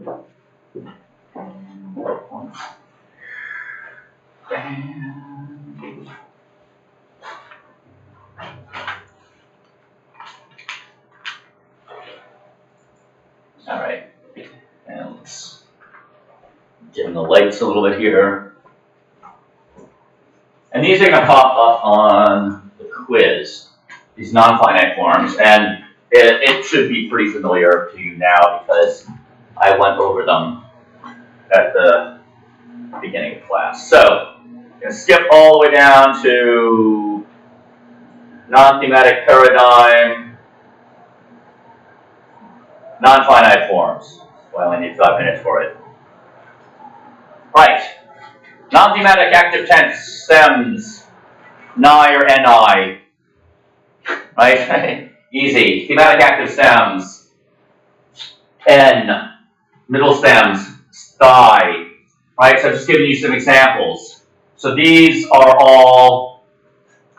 All right, and let's dim the lights a little bit here. And these are going to pop up on the quiz, these non-finite forms, and it should be pretty familiar to you now because I went over them at the beginning of class. So, I'm going to skip all the way down to non-thematic paradigm, non-finite forms. Well, I only need 5 minutes for it. Right. Non-thematic active tense, stems, ni or ni. Right? Easy. Thematic active stems, n. Middle stems, sty. Right? So I'm just giving you some examples. So these are all,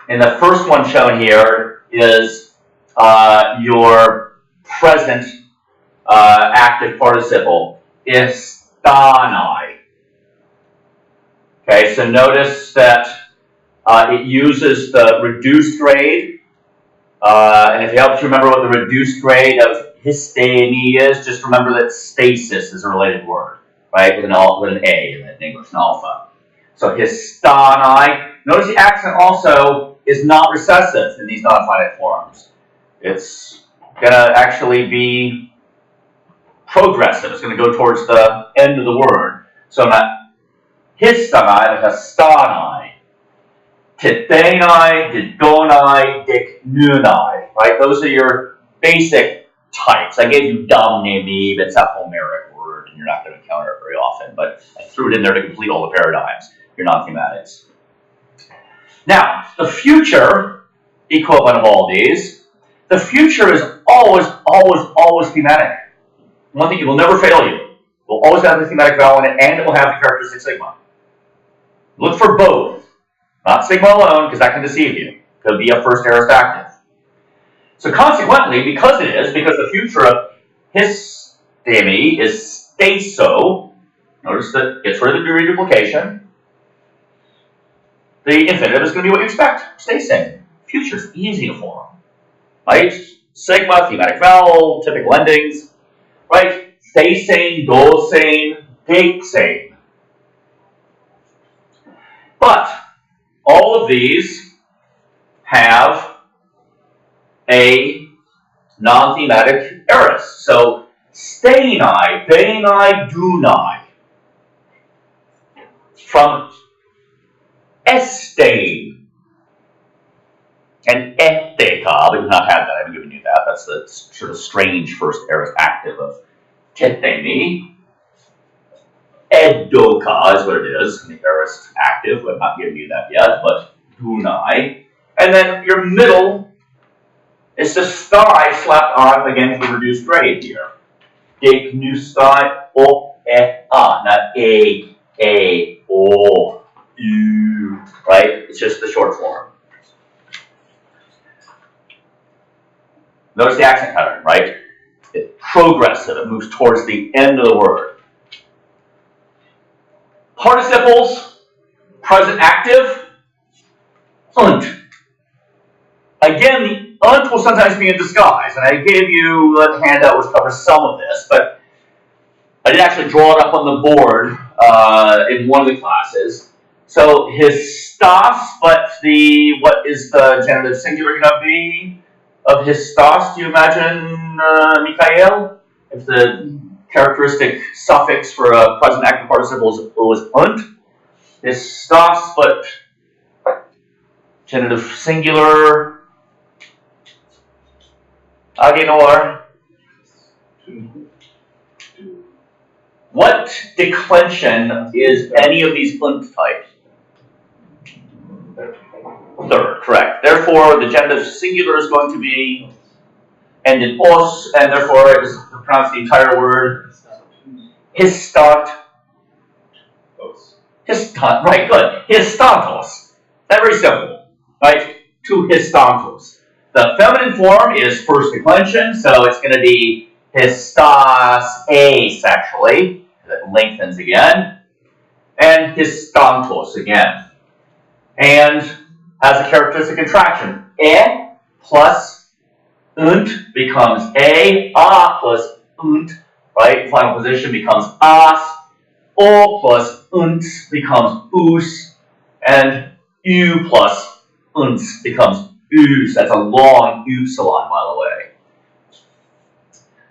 and the first one shown here is your present active participle, istani. Okay, so notice that it uses the reduced grade, and if it helps you remember what the reduced grade of histemi is, just remember that stasis is a related word, right, with an A in English, an alpha. So histani. Notice the accent also is not recessive in these non-finite forms. It's going to actually be progressive. It's going to go towards the end of the word. So not histani, but histani. Titenai, didonai, diknunai. Right? Those are your basic types. I gave you domnemi, but it's a Homeric word, and you're not going to encounter it very often. But I threw it in there to complete all the paradigms, your non-thematics. Now, the future equivalent of all these, the future is always thematic. One thing, it will never fail you. It will always have the thematic vowel in it, and it will have the characteristic sigma. Look for both. Not sigma alone, because that can deceive you. Could be a first aorist active. So consequently, because the future of histemi is staso, notice that it's rid of the degree duplication. The infinitive is going to be what you expect, stasing. Future is easy to form. Right? Sigma, thematic vowel, typical endings. Right? Stasane, dosane, takesane. But all of these have a non-thematic aorist. So stainai, bainai, dunai. From estain and eteka, we do not have that. I haven't given you that. That's the sort of strange first aorist active of tetemi. Edoka is what it is, the aorist active. I'm not giving you that yet, but dunai. And then your middle is the sty slapped on again for reduced grade here. Deknustai o e a, not a, o. Right? It's just the short form. Notice the accent pattern, right? It's progressive. It moves towards the end of the word. Participles, present active, unt. Again, the unt will sometimes be in disguise, and I gave you a handout which covers some of this, but I did actually draw it up on the board in one of the classes. So histas, but what is the genitive singular going to be of histas? Do you imagine, Mikhail? If the characteristic suffix for a present active participle was unt, histas, but genitive singular, agenor. What declension is any of these unt types? Third, correct. Therefore, the genitive singular is going to be end in os, and therefore I just pronounce the entire word histat. Histat, right, good. Histatos. That's very simple, right? To histatos. The feminine form is first declension, so it's going to be histas a case, actually, that lengthens again, and histantos again. And has a characteristic contraction. E plus unt becomes a plus unt, right? Final position becomes as, o plus unt becomes us, and u plus unt becomes us. That's a long upsilon, by the way.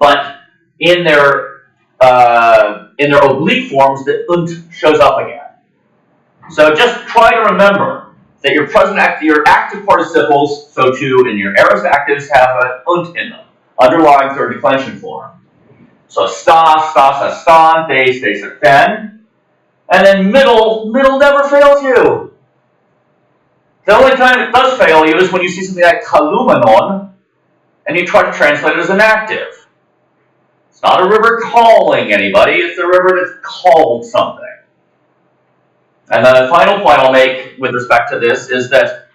But in their oblique forms, the unt shows up again. So just try to remember that your your active participles, so too, and your aorist actives have an unt in them, underlying third declension form. So sta, stan, they, then. And then middle never fails you. The only time it does fail you is when you see something like kalumenon, and you try to translate it as an active. It's not a river calling anybody, it's a river that's called something. And then the final point I'll make with respect to this is that,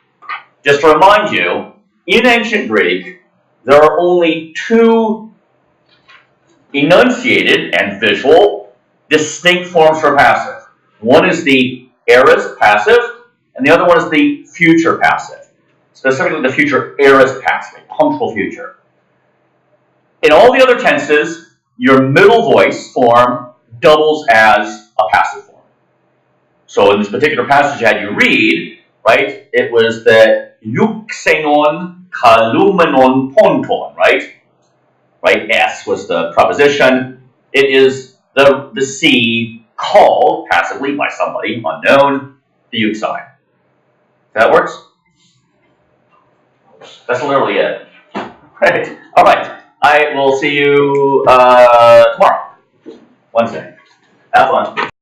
just to remind you, in ancient Greek, there are only two enunciated and visual distinct forms for passive. One is the aorist passive, and the other one is the future passive. Specifically the future aorist passive, punctual future. In all the other tenses, your middle voice form doubles as a passive form. So in this particular passage I had you read, right, it was the euxenon kalumenon ponton, right? Right, S was the preposition. It is the sea called passively by somebody unknown, the euxine. That works? That's literally it. Right. All right. I will see you tomorrow, Wednesday. Have fun.